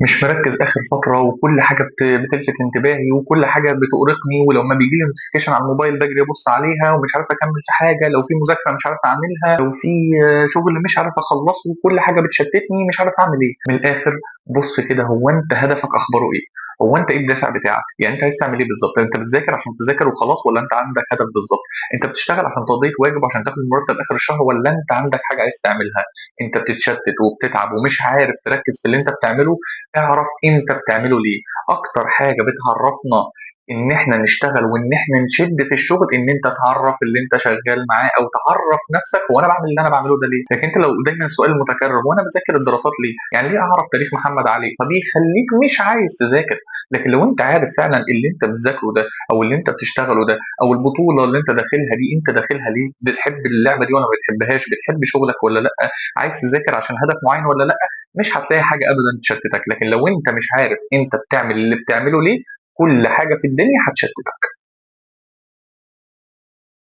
مش مركز اخر فتره، وكل حاجه بتلفت انتباهي، وكل حاجه بتؤرقني، ولما بيجي لي نوتيفيكيشن على الموبايل بجري ابص عليها، ومش عارف اكمل في حاجه، لو في مذاكره مش عارف اعملها، لو في شغل مش عارف اخلصه، كل حاجه بتشتتني مش عارف اعمل ايه من الاخر. بص كده، هو انت هدفك اخباره ايه؟ هو انت ايه الدافع بتاعك؟ يعني انت عايز تعمل ايه بالظبط؟ انت بتذاكر عشان تذاكر وخلاص، ولا انت عندك هدف بالظبط؟ انت بتشتغل عشان تقضيه واجب عشان تاخد مرتب اخر الشهر، ولا انت عندك حاجه عايز تعملها؟ انت بتتشتت وبتتعب ومش عارف تركز في اللي انت بتعمله. اعرف انت بتعمله ليه. اكتر حاجه بتعرفنا ان احنا نشتغل وان احنا نشد في الشغل، ان انت تعرف اللي انت شغال معاه، او تعرف نفسك هو انا بعمل اللي انا بعمله ده ليه. لكن انت لو دايما السؤال المتكرر هو انا بذاكر الدراسات ليه، يعني ليه اعرف تاريخ محمد علي، فبيخليك مش عايز تذاكر. لكن لو انت عارف فعلا اللي انت بتذاكره ده، او اللي انت بتشتغله ده، او البطوله اللي انت داخلها دي، انت داخلها ليه؟ بتحب اللعبه دي ولا ما بتحبهاش؟ بتحب شغلك ولا لا؟ عايز تذاكر عشان هدف معين ولا لا؟ مش هتلاقي حاجه ابدا تشتتك. لكن لو انت مش عارف انت بتعمل اللي بتعمله ليه، كل حاجه في الدنيا هتشتتك.